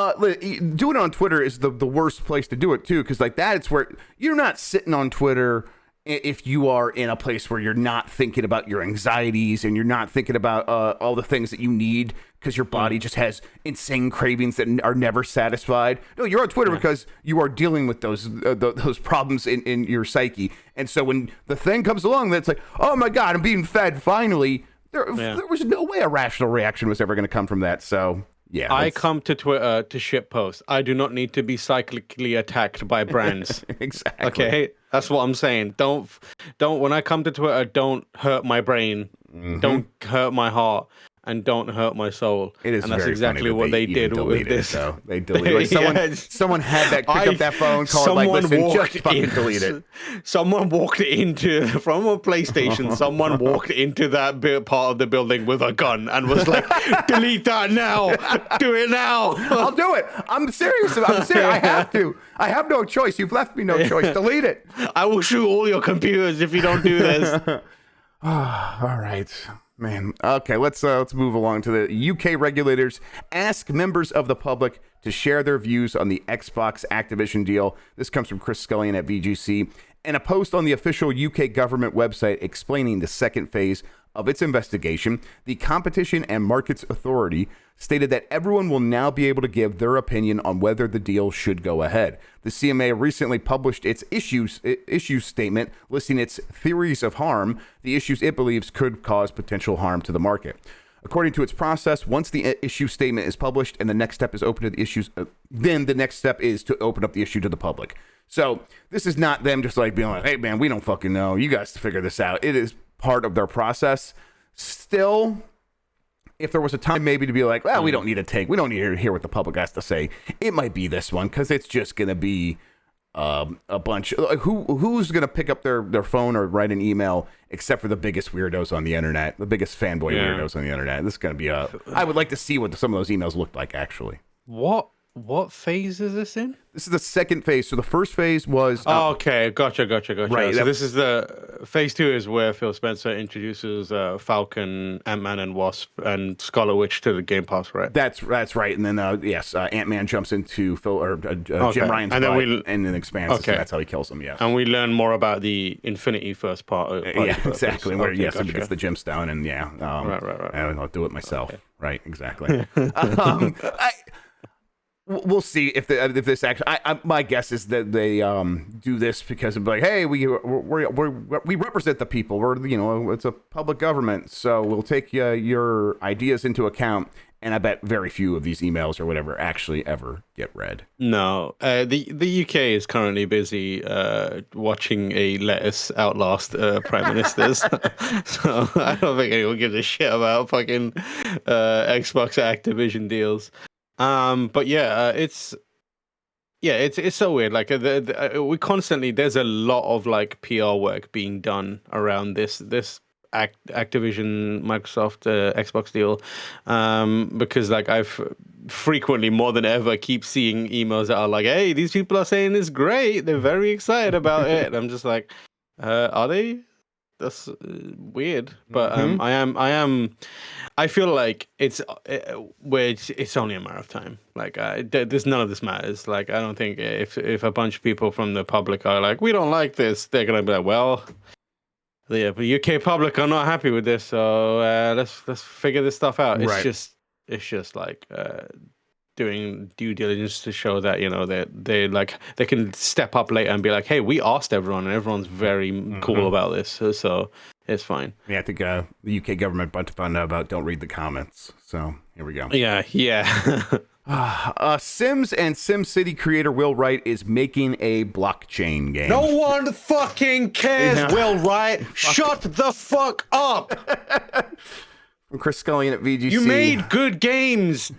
do it on Twitter is the worst place to do it too, because like that it's where you're not sitting on Twitter if you are in a place where you're not thinking about your anxieties and you're not thinking about all the things that you need because your body just has insane cravings that are never satisfied. No, you're on Twitter because you are dealing with those problems in your psyche. And so when the thing comes along that's like, oh my God, I'm being fed finally, there was no way a rational reaction was ever going to come from that. So yeah, I come to Twitter to shit post. I do not need to be cyclically attacked by brands. Exactly. Okay, that's what I'm saying. Don't. When I come to Twitter, don't hurt my brain. Don't hurt my heart. And don't hurt my soul. It is, and that's very exactly funny what they did with this. So they deleted. Like someone had that pick up that phone, call it like, listen, just fucking delete it. Someone walked from a PlayStation. Someone walked into that part of the building with a gun and was like, "Delete that now! Do it now! I'll do it. I'm serious. I have to. I have no choice. You've left me no choice. Delete it. I will shoot all your computers if you don't do this." All right. Man, okay, let's move along to the UK regulators ask members of the public to share their views on the Xbox Activision deal. This comes from Chris Scullion at VGC, and a post on the official UK government website explaining the second phase of its investigation, the Competition and Markets Authority stated that everyone will now be able to give their opinion on whether the deal should go ahead. The CMA recently published its issues statement listing its theories of harm, the issues it believes could cause potential harm to the market. According to its process, once the issue statement is published and the next step is open to the issues, then the next step is to open up the issue to the public. So this is not them just like being like, hey man, we don't fucking know. You guys figure this out. It is part of their process. Still, if there was a time maybe to be like, well, we don't need to hear what the public has to say, it might be this one, because it's just going to be a bunch. Who's going to pick up their phone or write an email except for the biggest weirdos on the internet, the biggest fanboy weirdos on the internet? This is going to be I would like to see what some of those emails looked like, actually. What phase is this in? This is the second phase. So the first phase was... okay, gotcha. Right. So this is phase 2 is where Phil Spencer introduces Falcon, Ant-Man and Wasp, and Scarlet Witch to the Game Pass, right? That's right. And then, Ant-Man jumps into Jim Ryan's butt and then expands. Okay. So that's how he kills him, yes. And we learn more about the Infinity first part. Exactly. Where, gotcha. He gets the gemstone and, right. I'll do it myself. Okay. Right, exactly. We'll see if this actually. My guess is that they do this because of like, hey, we represent the people. It's a public government, so we'll take your ideas into account. And I bet very few of these emails or whatever actually ever get read. No, the UK is currently busy watching a lettuce outlast prime ministers. So I don't think anyone gives a shit about fucking Xbox Activision deals. But it's so weird. Like we constantly, there's a lot of like PR work being done around this Activision Microsoft Xbox deal, because like I've frequently, more than ever, keep seeing emails that are like, hey, these people are saying it's great, they're very excited about it, and I'm just like, are they? That's weird. But I feel like it's only a matter of time. Like there's none of this matters. Like I don't think if a bunch of people from the public are like, we don't like this, they're gonna be like, well, the UK public are not happy with this, so let's figure this stuff out. It's just like doing due diligence to show that they can step up later and be like, hey, we asked everyone and everyone's very cool about this, so it's fine. Yeah, I think the UK government found out about don't read the comments. So here we go. Yeah. Sims and SimCity creator Will Wright is making a blockchain game. No one fucking cares, Will Wright. Shut the fuck up. From Chris Scullion at VGC. You made good games.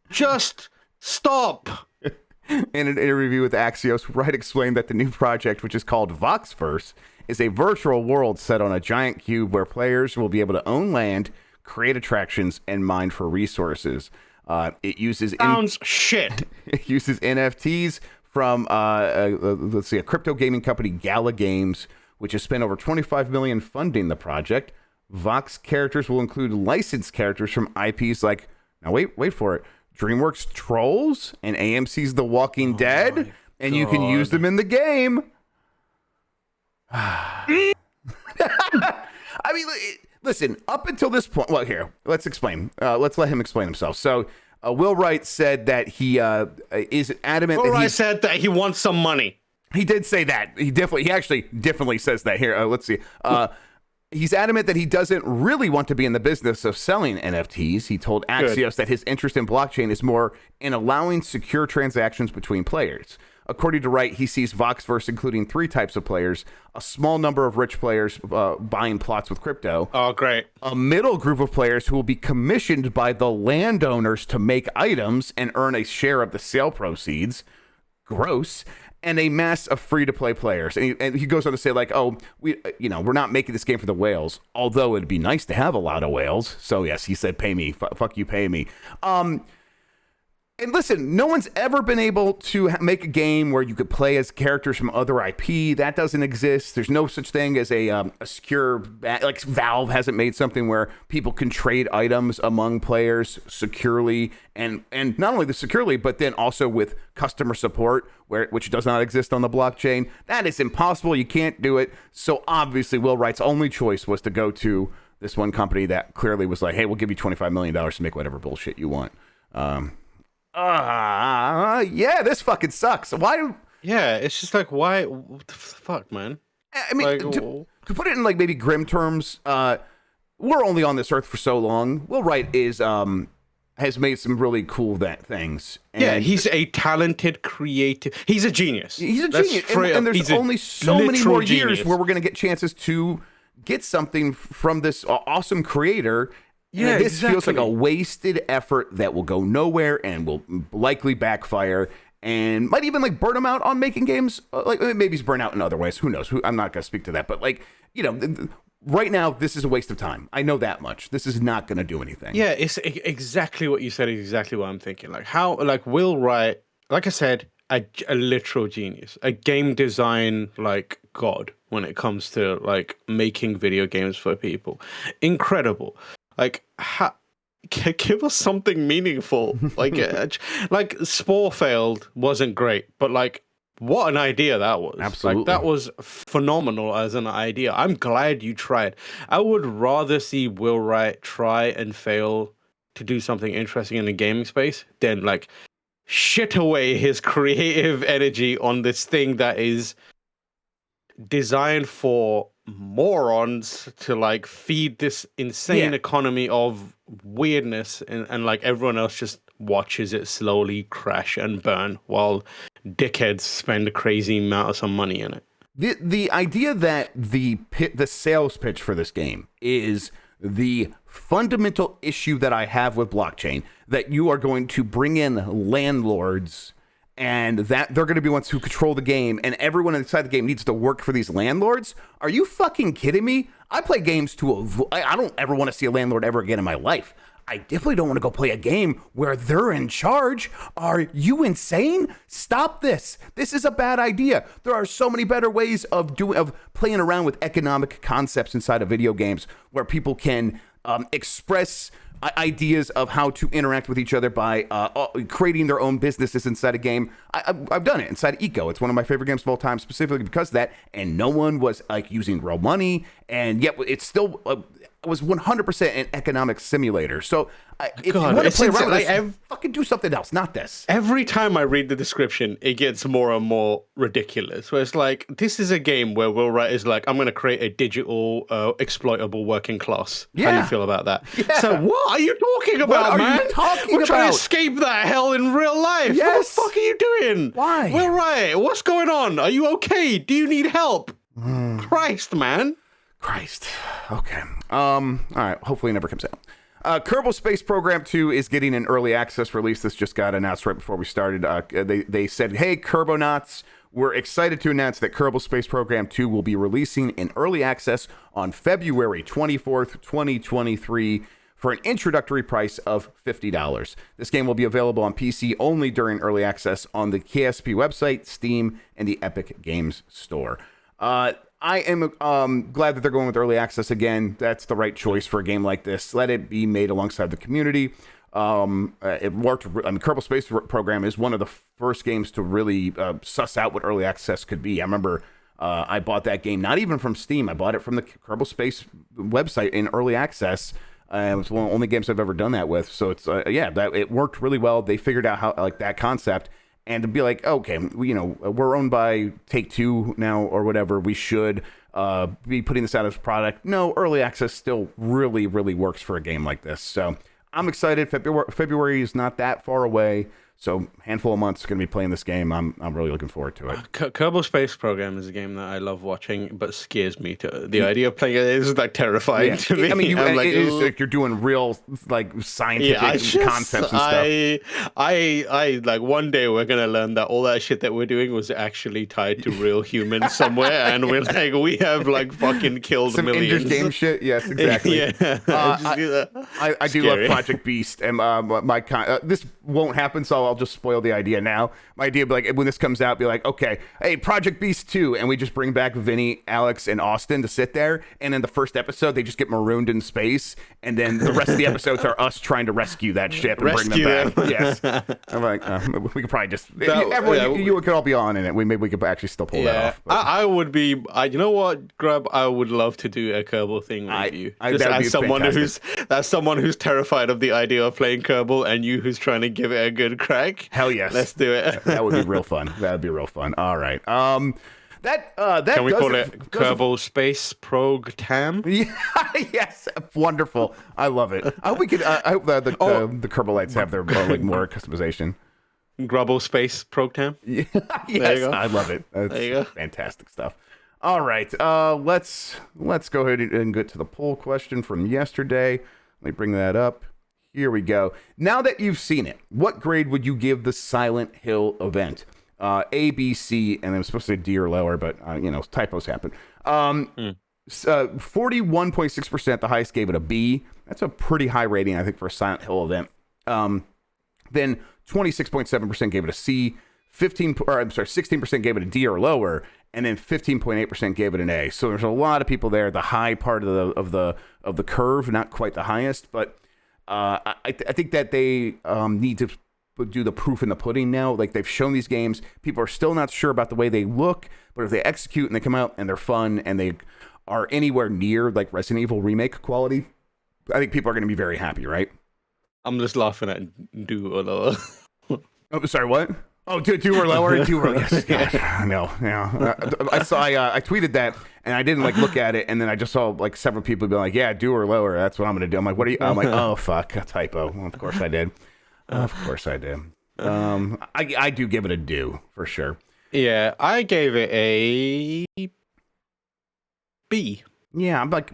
Just stop. In an interview with Axios, Wright explained that the new project, which is called Voxverse, is a virtual world set on a giant cube where players will be able to own land, create attractions, and mine for resources. It uses shit. It uses NFTs from a crypto gaming company, Gala Games, which has spent over $25 million funding the project. Vox characters will include licensed characters from IPs like, now wait for it, DreamWorks Trolls and AMC's The Walking Dead, and you can use them in the game. I mean, listen, up until this point, well, here, let's explain. Let's let him explain himself. So, Will Wright said that he is adamant Will Wright said that he wants some money. He did say that. He actually definitely says that here. Let's see. He's adamant that he doesn't really want to be in the business of selling NFTs. He told Axios that his interest in blockchain is more in allowing secure transactions between players. According to Wright, he sees Voxverse including 3 types of players: a small number of rich players buying plots with crypto. Oh, great. A middle group of players who will be commissioned by the landowners to make items and earn a share of the sale proceeds. Gross. And a mass of free-to-play players. And he goes on to say, like, oh, we're not making this game for the whales, although it'd be nice to have a lot of whales. So, yes, he said, pay me. Fuck you, pay me. And listen, no one's ever been able to make a game where you could play as characters from other IP. That doesn't exist. There's no such thing as a secure, like Valve hasn't made something where people can trade items among players securely, and not only the securely, but then also with customer support, which does not exist on the blockchain. That is impossible. You can't do it. So obviously, Will Wright's only choice was to go to This one company that clearly was like, hey, we'll give you $25 million to make whatever bullshit you want. Yeah, this fucking sucks. Why? Yeah, it's just like, why? What the fuck, man? I mean, Like, to put it in like maybe grim terms, we're only on this earth for so long. Will Wright has made some really cool things. And yeah, he's a talented, creative. He's a genius. He's a genius, and there's only so many more years where we're going to get chances to get something from this awesome creator. Yeah, this feels like a wasted effort that will go nowhere and will likely backfire and might even like burn him out on making games. Like maybe he's burnt out in other ways. Who knows? I'm not going to speak to that. But like, right now, this is a waste of time. I know that much. This is not going to do anything. Yeah, it's exactly what you said. Is exactly what I'm thinking. Like Will Wright, like I said, a literal genius, a game design like god when it comes to like making video games for people. Incredible. Like, give us something meaningful. Like, like Spore failed wasn't great, but like, what an idea that was. Absolutely. Like, that was phenomenal as an idea. I'm glad you tried. I would rather see Will Wright try and fail to do something interesting in the gaming space than like shit away his creative energy on this thing that is designed for morons to like feed this insane economy of weirdness, and like everyone else just watches it slowly crash and burn while dickheads spend a crazy amount of some money in it. The idea that the sales pitch for this game is the fundamental issue that I have with blockchain, that you are going to bring in landlords and that they're going to be ones who control the game, and everyone inside the game needs to work for these landlords. Are you fucking kidding me? I play games to avoid. I don't ever want to see a landlord ever again in my life. I definitely don't want to go play a game where they're in charge. Are you insane? Stop this. This is a bad idea. There are so many better ways of playing around with economic concepts inside of video games where people can express ideas of how to interact with each other by creating their own businesses inside a game. I've done it inside Eco. It's one of my favorite games of all time, specifically because of that. And no one was like using real money, and yet it's still was 100% an economic simulator. So if you want to play around with this, fucking do something else, not this. Every time I read the description, it gets more and more ridiculous. Where it's like, this is a game where Will Wright is like, I'm going to create a digital exploitable working class. Yeah. How do you feel about that? Yeah. So what are you talking about, man? We're trying to escape that hell in real life. Yes. What the fuck are you doing? Why? Will Wright, what's going on? Are you okay? Do you need help? Christ, man. Christ. Okay. All right. Hopefully it never comes out. Kerbal Space Program 2 is getting an early access release. This just got announced right before we started. They said, hey, Kerbonauts, we're excited to announce that Kerbal Space Program 2 will be releasing in early access on February 24th, 2023 for an introductory price of $50. This game will be available on PC only during early access on the KSP website, Steam, and the Epic Games Store. I am glad that they're going with early access again. That's the right choice for a game like this. Let it be made alongside the community. It worked. I mean, Kerbal Space Program is one of the first games to really suss out what early access could be. I remember I bought that game not even from Steam. I bought it from the Kerbal Space website in early access. It was one of the only games I've ever done that with. So it's it worked really well. They figured out how that concept. And to be like, okay, we're owned by Take-Two now or whatever, we should be putting this out as a product. No, early access still really, really works for a game like this. So I'm excited. February is not that far away. So handful of months going to be playing this game. I'm really looking forward to it. Kerbal Space Program is a game that I love watching, but scares me. The idea of playing it is like terrifying to me. I mean, it is like you're doing real like scientific concepts and stuff. I like one day we're gonna learn that all that shit that we're doing was actually tied to real humans somewhere, and we're like we have like fucking killed some millions. Ender's Game shit. Yes, exactly. Yeah. I do love Project Beast, and this won't happen, so I'll just spoil the idea now. My idea would be like, when this comes out, be like, okay, hey, Project Beast 2, and we just bring back Vinny, Alex, and Austin to sit there, and in the first episode, they just get marooned in space, and then the rest of the episodes are us trying to rescue that ship and bring them back. Yes. I'm like, we could probably just, you could all be on in it. Maybe we could actually still pull that off. I would be, you know what, Grubb, I would love to do a Kerbal thing with you. As someone who's terrified of the idea of playing Kerbal, and you who's trying to give it a good crack. Hell yes. Let's do it. That would be real fun. That would be real fun. All right. That can we call it Kerbal Space Program? Yeah, yes, wonderful. I love it. I hope we could. I hope the Kerbalites have their more customization. Grubbal Space Program. Yeah, yes, I love it. That's there you go. Fantastic stuff. All right, let's go ahead and get to the poll question from yesterday. Let me bring that up. Here we go. Now that you've seen it, what grade would you give the Silent Hill event? A, B, C, and I'm supposed to say D or lower, but typos happen. 41.6%, the highest, gave it a B. That's a pretty high rating, I think, for a Silent Hill event. Then 26.7% gave it a C. 16% gave it a D or lower, and then 15.8% gave it an A. So there's a lot of people there. The high part of the curve, not quite the highest, but I think that they need to do the proof in the pudding now. Like, they've shown these games. People are still not sure about the way they look, but if they execute and they come out and they're fun and they are anywhere near like Resident Evil remake quality, I think people are going to be very happy, right? I'm just laughing at do or lower. Oh, sorry, what? Oh, do or lower? Do or yes. No, yeah. I tweeted that, and I didn't look at it, and then I just saw several people be like, "Yeah, do or lower. That's what I'm going to do." I'm like, "What are you?" I'm like, "Oh fuck, a typo." Well, of course I did. Of course I did. I do give it a do for sure. Yeah, I gave it a B. Yeah, I'm like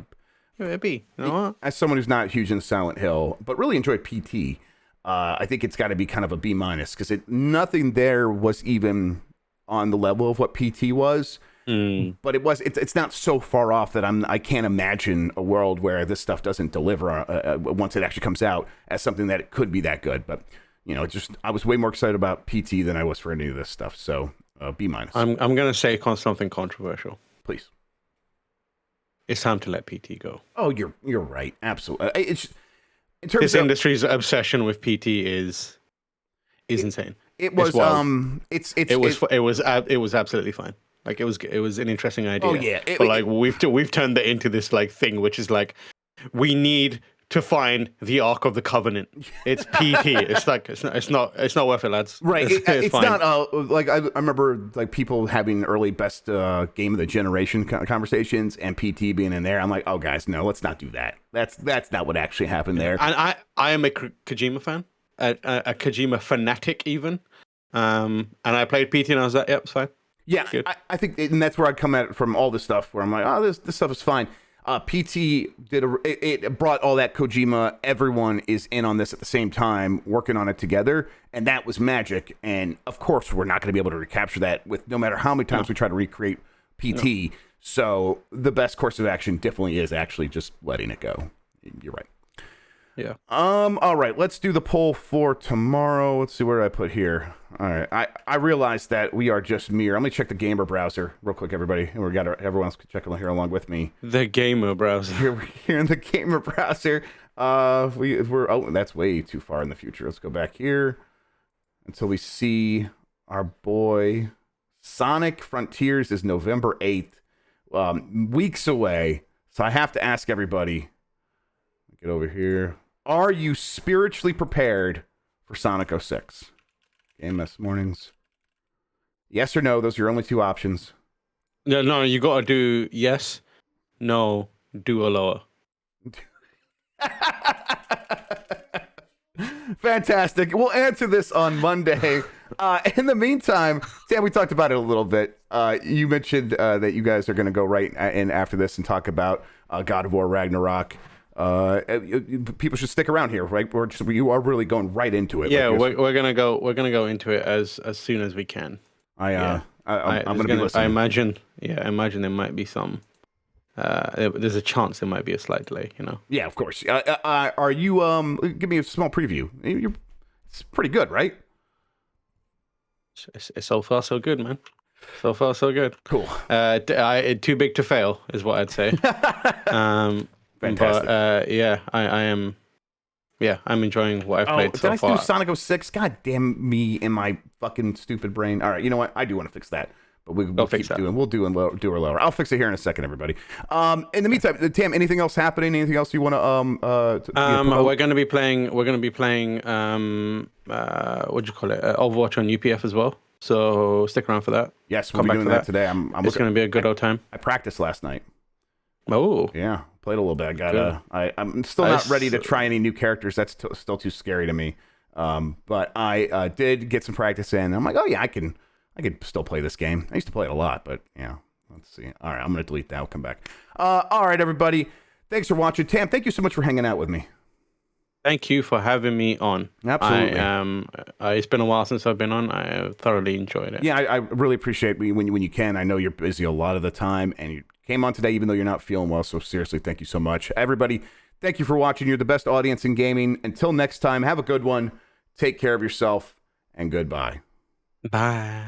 a B. You know what? As someone who's not huge in Silent Hill, but really enjoyed PT. I think it's got to be kind of a B- because nothing there was even on the level of what PT was. But it's not so far off that I can't imagine a world where this stuff doesn't deliver once it actually comes out as something that it could be that good. But I was way more excited about PT than I was for any of this stuff. So B-. I'm gonna say something controversial. Please. It's time to let PT go. Oh, you're right. Absolutely. This industry's obsession with PT is insane. It was it was absolutely fine. It was an interesting idea. Oh yeah, but we've turned it into this thing, which is we need to find the Ark of the Covenant. It's PT. It's not worth it, lads. Right. It's not I remember people having early best game of the generation conversations and PT being in there. I'm like, oh guys, no, let's not do that. That's not what actually happened there. And I am a Kojima fan, a Kojima fanatic even. And I played PT and I was like, yep, it's fine. Yeah, I think, and that's where I'd come at it from all this stuff where I'm like, oh, this stuff is fine. PT it brought all that Kojima. Everyone is in on this at the same time, working on it together, and that was magic. And of course, we're not going to be able to recapture that with no matter how many times we try to recreate PT. No. So the best course of action definitely is actually just letting it go. You're right. Yeah. All right, let's do the poll for tomorrow. Let's see, where did I put here? All right. I realized that we are just mere. Let me check the gamer browser real quick, everybody. And everyone's checking here along with me. The gamer browser. We're here in the gamer browser. That's way too far in the future. Let's go back here until we see our boy Sonic Frontiers is November 8th. Weeks away. So I have to ask everybody. Get over here. Are you spiritually prepared for Sonic 06? Game Mess Mornings. Yes or no? Those are your only two options. No, you got to do yes, no, do or lower. Fantastic. We'll answer this on Monday. In the meantime, Sam, we talked about it a little bit. You mentioned that you guys are going to go right in after this and talk about God of War Ragnarok. People should stick around here, right? You are really going right into it. Yeah, we're gonna go into it as soon as we can. I'm gonna be listening. I imagine there might be some. There's a chance there might be a slight delay. Yeah, of course. Are you? Give me a small preview. It's pretty good, right? It's so far so good, man. So far so good. Cool. Too big to fail is what I'd say. Fantastic. But yeah, I am. Yeah, I'm enjoying what I've played so far. Did I do Sonic 06? God damn me in my fucking stupid brain. All right, you know what? I do want to fix that. But we'll keep doing. We'll do her lower. I'll fix it here in a second, everybody. In the meantime, Tam, anything else happening? Anything else you want to? We're going to be playing. What do you call it? Overwatch on UPF as well. So stick around for that. Yes, we'll be doing that today. It's going to be a good old time. I practiced last night. Oh, yeah, played a little bit. I'm still not ready to try any new characters. That's still too scary to me. But I did get some practice in. I'm like, oh yeah, I could still play this game. I used to play it a lot, but yeah, let's see. All right, I'm going to delete that. I'll come back. All right, everybody. Thanks for watching. Tam, thank you so much for hanging out with me. Thank you for having me on. Absolutely. It's been a while since I've been on. I thoroughly enjoyed it. Yeah, I really appreciate when you can. I know you're busy a lot of the time, and you came on today even though you're not feeling well, so seriously, thank you so much. Everybody, thank you for watching. You're the best audience in gaming. Until next time, have a good one. Take care of yourself, and goodbye. Bye.